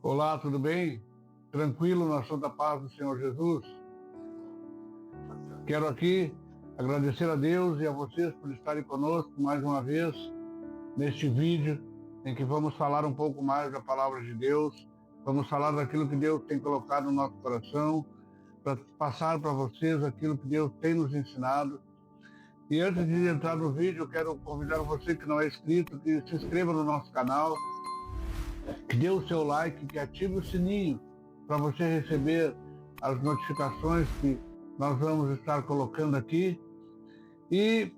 Olá, tudo bem? Tranquilo na santa paz do Senhor Jesus? Quero aqui agradecer a Deus e a vocês por estarem conosco mais uma vez neste vídeo em que vamos falar um pouco mais da palavra de Deus, vamos falar daquilo que Deus tem colocado no nosso coração, para passar para vocês aquilo que Deus tem nos ensinado. E antes de entrar no vídeo, eu quero convidar você que não é inscrito, que se inscreva no nosso canal, que dê o seu like, que ative o sininho para você receber as notificações que nós vamos estar colocando aqui e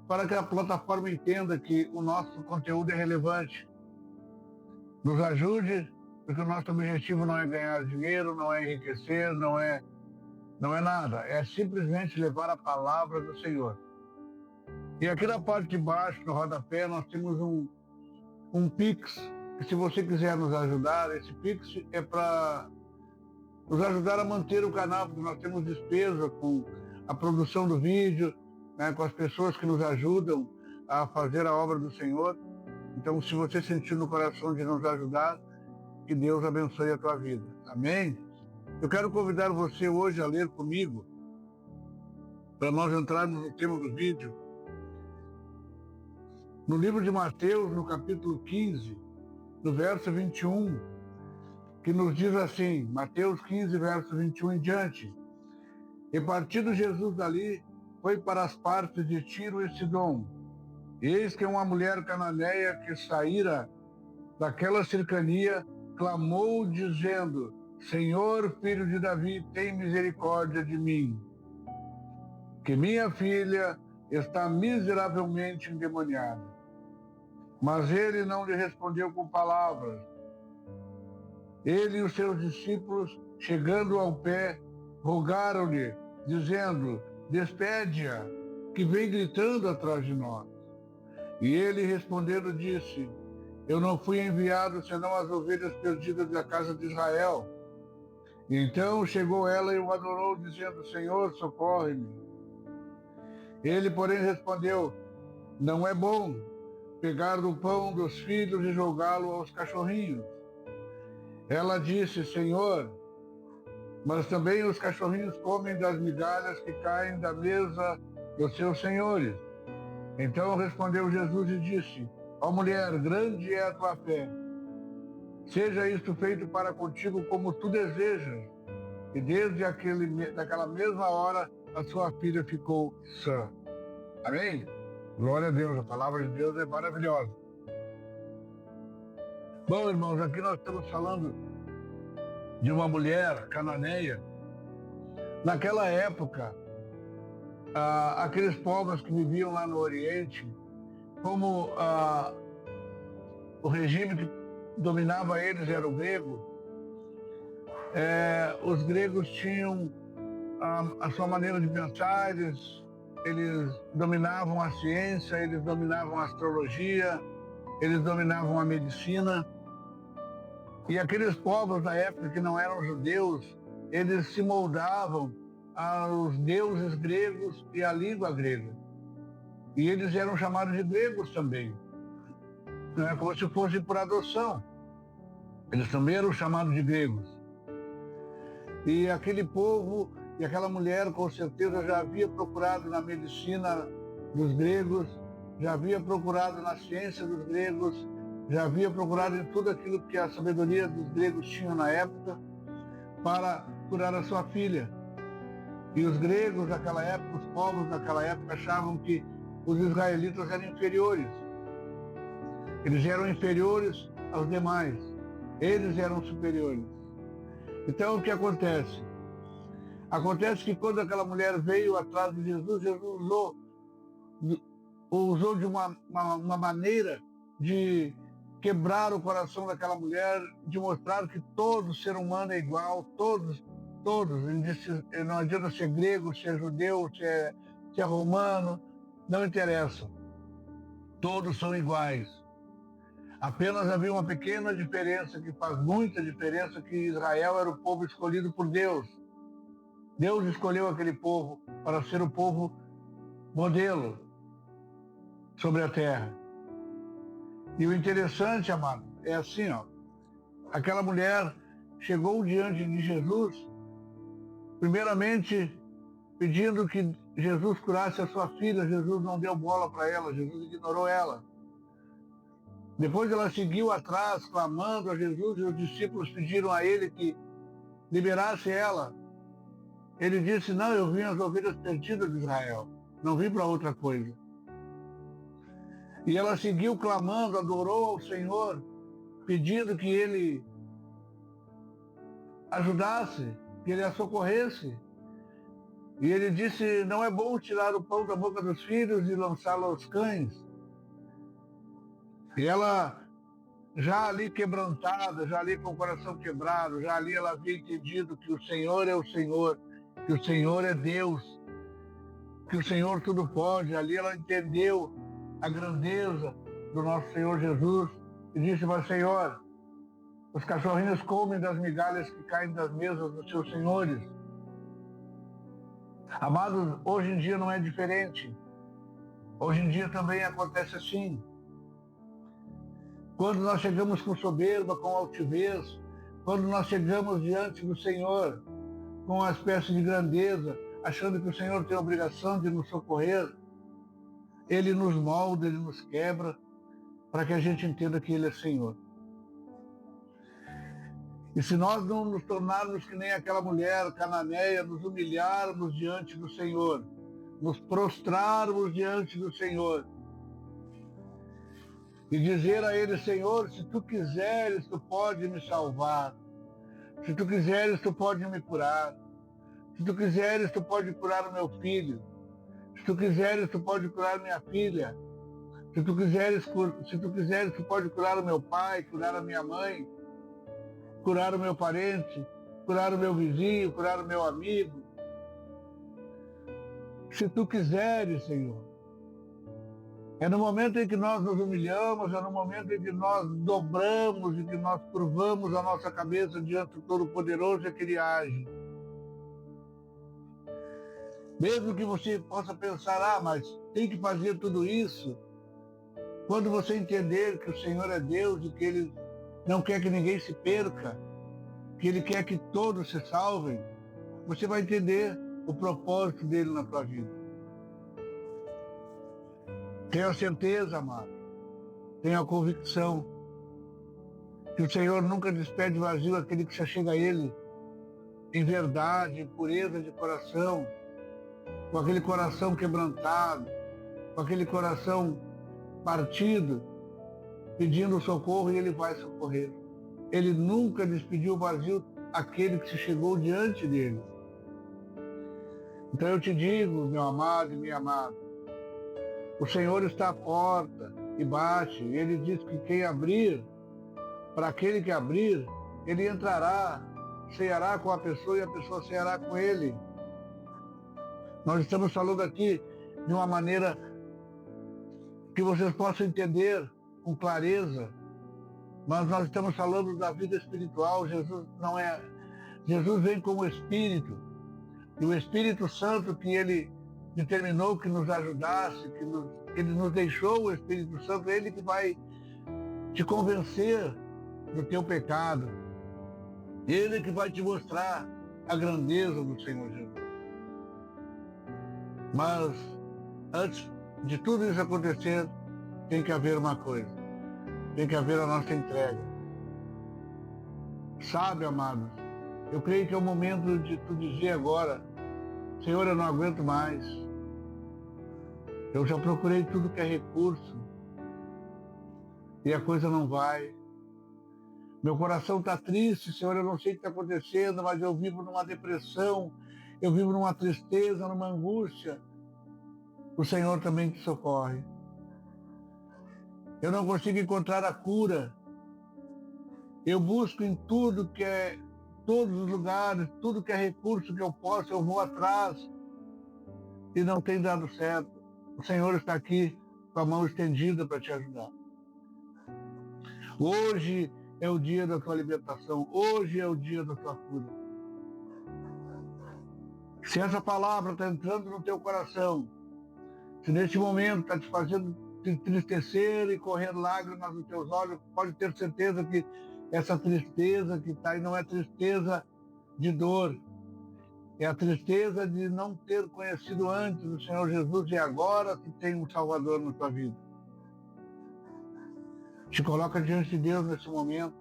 para que a plataforma entenda que o nosso conteúdo é relevante. Nos ajude, porque o nosso objetivo não é ganhar dinheiro, não é enriquecer, não é nada, é simplesmente levar a palavra do Senhor. E aqui na parte de baixo, no rodapé, nós temos um Pix, que se você quiser nos ajudar, esse Pix é para nos ajudar a manter o canal, porque nós temos despesa com a produção do vídeo, né, com as pessoas que nos ajudam a fazer a obra do Senhor. Então, se você sentir no coração de nos ajudar, que Deus abençoe a tua vida. Amém? Eu quero convidar você hoje a ler comigo, para nós entrarmos no tema do vídeo, no livro de Mateus, no capítulo 15, no verso 21, que nos diz assim, Mateus 15, verso 21 em diante: E partindo Jesus dali, foi para as partes de Tiro e Sidom. Eis que uma mulher cananeia que saíra daquela cercania, clamou dizendo, Senhor, filho de Davi, tem misericórdia de mim, que minha filha está miseravelmente endemoniada. Mas ele não lhe respondeu com palavras. Ele e os seus discípulos, chegando ao pé, rogaram-lhe, dizendo, despede-a, que vem gritando atrás de nós. E ele, respondendo, disse, eu não fui enviado senão as ovelhas perdidas da casa de Israel. E então chegou ela e o adorou, dizendo, Senhor, socorre-me. Ele, porém, respondeu, não é bom pegar do pão dos filhos e jogá-lo aos cachorrinhos. Ela disse, Senhor, mas também os cachorrinhos comem das migalhas que caem da mesa dos seus senhores. Então respondeu Jesus e disse, ó mulher, grande é a tua fé. Seja isto feito para contigo como tu desejas. E desde daquela mesma hora, a sua filha ficou sã. Amém? Glória a Deus, a palavra de Deus é maravilhosa. Bom, irmãos, aqui nós estamos falando de uma mulher cananeia. Naquela época, aqueles povos que viviam lá no Oriente, como o regime que dominava eles era o grego, os gregos tinham a sua maneira de pensar, eles dominavam a ciência, eles dominavam a astrologia, eles dominavam a medicina. E aqueles povos da época que não eram judeus, eles se moldavam aos deuses gregos e à língua grega. E eles eram chamados de gregos também, não é como se fosse por adoção. Eles também eram chamados de gregos. E aquele povo e aquela mulher, com certeza, já havia procurado na medicina dos gregos, já havia procurado na ciência dos gregos, já havia procurado em tudo aquilo que a sabedoria dos gregos tinha na época para curar a sua filha. E os gregos daquela época, os povos daquela época, achavam que os israelitas eram inferiores. Eles eram inferiores aos demais. Eles eram superiores. Então o que acontece? Acontece que quando aquela mulher veio atrás de Jesus, Jesus usou de uma maneira de quebrar o coração daquela mulher, de mostrar que todo ser humano é igual, todos, não adianta ser grego, ser judeu, ser romano, não interessa. Todos são iguais. Apenas havia uma pequena diferença, que faz muita diferença, que Israel era o povo escolhido por Deus. Deus escolheu aquele povo para ser o povo modelo sobre a terra. E o interessante, amado, é assim, ó. aquela mulher chegou diante de Jesus, primeiramente pedindo que Jesus curasse a sua filha. Jesus não deu bola para ela, Jesus ignorou ela. Depois ela seguiu atrás, clamando a Jesus, e os discípulos pediram a ele que liberasse ela. Ele disse: não, eu vim às ovelhas perdidas de Israel, não vim para outra coisa. E ela seguiu clamando, adorou ao Senhor, pedindo que ele ajudasse, que ele a socorresse. E ele disse: não é bom tirar o pão da boca dos filhos e lançá-lo aos cães. E ela, já ali quebrantada, já ali com o coração quebrado, já ali ela havia entendido que o Senhor é o Senhor, que o Senhor é Deus, que o Senhor tudo pode. Ali ela entendeu a grandeza do nosso Senhor Jesus e disse: mas Senhor, os cachorrinhos comem das migalhas que caem das mesas dos seus senhores. Amados, hoje em dia não é diferente. Hoje em dia também acontece assim. Quando nós chegamos com soberba, com altivez, quando nós chegamos diante do Senhor com uma espécie de grandeza, achando que o Senhor tem a obrigação de nos socorrer, Ele nos molda, Ele nos quebra, para que a gente entenda que Ele é Senhor. E se nós não nos tornarmos que nem aquela mulher cananeia, nos humilharmos diante do Senhor, nos prostrarmos diante do Senhor, e dizer a Ele: Senhor, se Tu quiseres, Tu pode me salvar. Se Tu quiseres, Tu pode me curar. Se Tu quiseres, Tu pode curar o meu filho. Se Tu quiseres, Tu pode curar minha filha. Se Tu quiseres, Tu pode curar o meu pai, curar a minha mãe, curar o meu parente, curar o meu vizinho, curar o meu amigo. Se Tu quiseres, Senhor. É no momento em que nós nos humilhamos, é no momento em que nós dobramos e que nós curvamos a nossa cabeça diante do Todo-Poderoso, é que Ele age. Mesmo que você possa pensar: mas tem que fazer tudo isso. Quando você entender que o Senhor é Deus e que Ele não quer que ninguém se perca, que Ele quer que todos se salvem, você vai entender o propósito dele na sua vida. Tenha certeza, amado, tenha a convicção que o Senhor nunca despede vazio aquele que se chega a Ele em verdade, em pureza de coração, com aquele coração quebrantado, com aquele coração partido, pedindo socorro, e Ele vai socorrer. Ele nunca despediu vazio aquele que se chegou diante dele. Então eu te digo, meu amado e minha amada, o Senhor está à porta e bate. Ele diz que quem abrir, para aquele que abrir, Ele entrará, ceará com a pessoa e a pessoa ceará com Ele. Nós estamos falando aqui de uma maneira que vocês possam entender com clareza, mas nós estamos falando da vida espiritual. Jesus vem como Espírito, e o Espírito Santo que Ele determinou que nos ajudasse, Ele nos deixou o Espírito Santo, Ele que vai te convencer do teu pecado, Ele que vai te mostrar a grandeza do Senhor Jesus. Mas antes de tudo isso acontecer, tem que haver uma coisa, tem que haver a nossa entrega. Sabe, amados, eu creio que é o momento de tu dizer agora: Senhor, eu não aguento mais. Eu já procurei tudo que é recurso e a coisa não vai. Meu coração está triste, Senhor, eu não sei o que está acontecendo, mas eu vivo numa depressão, eu vivo numa tristeza, numa angústia. O Senhor também te socorre. Eu não consigo encontrar a cura. Eu busco em tudo que é, todos os lugares, tudo que é recurso que eu posso, eu vou atrás. E não tem dado certo. O Senhor está aqui com a mão estendida para te ajudar. Hoje é o dia da tua libertação. Hoje é o dia da tua cura. Se essa palavra está entrando no teu coração, se neste momento está te fazendo te entristecer e correr lágrimas nos teus olhos, pode ter certeza que essa tristeza que está, e não é tristeza de dor, é a tristeza de não ter conhecido antes o Senhor Jesus e agora que tem um Salvador na tua vida. Te coloca diante de Deus nesse momento,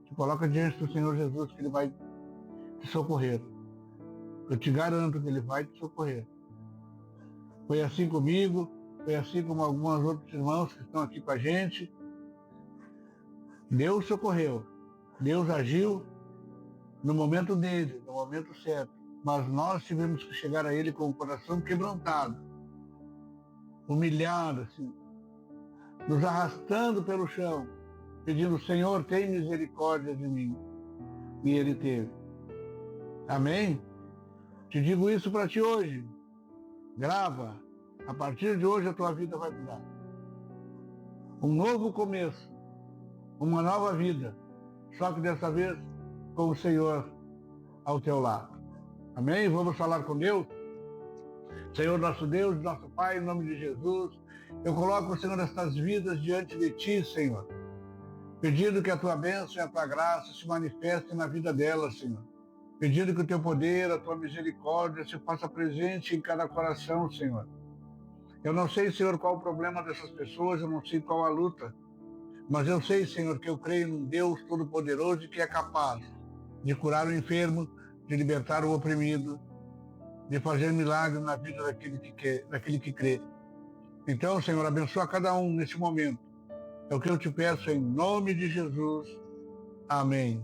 te coloca diante do Senhor Jesus, que Ele vai te socorrer. Eu te garanto que Ele vai te socorrer. Foi assim comigo, foi assim como alguns outros irmãos que estão aqui com a gente. Deus socorreu, Deus agiu no momento dele, no momento certo. Mas nós tivemos que chegar a Ele com o coração quebrantado, humilhado, assim, nos arrastando pelo chão, pedindo: Senhor, tem misericórdia de mim. E Ele teve. Amém? Te digo isso para ti hoje. Grava. A partir de hoje a tua vida vai mudar. Um novo começo. Uma nova vida. Só que dessa vez com o Senhor ao teu lado. Amém? Vamos falar com Deus? Senhor nosso Deus, nosso Pai, em nome de Jesus, eu coloco, Senhor, estas vidas diante de Ti, Senhor, pedindo que a Tua bênção e a Tua graça se manifestem na vida delas, Senhor. Pedindo que o Teu poder, a Tua misericórdia se faça presente em cada coração, Senhor. Eu não sei, Senhor, qual o problema dessas pessoas, eu não sei qual a luta, mas eu sei, Senhor, que eu creio num Deus Todo-Poderoso e que é capaz de curar o enfermo, de libertar o oprimido, de fazer milagre na vida daquele que crê. Então, Senhor, abençoa cada um nesse momento. É o que eu te peço em nome de Jesus. Amém.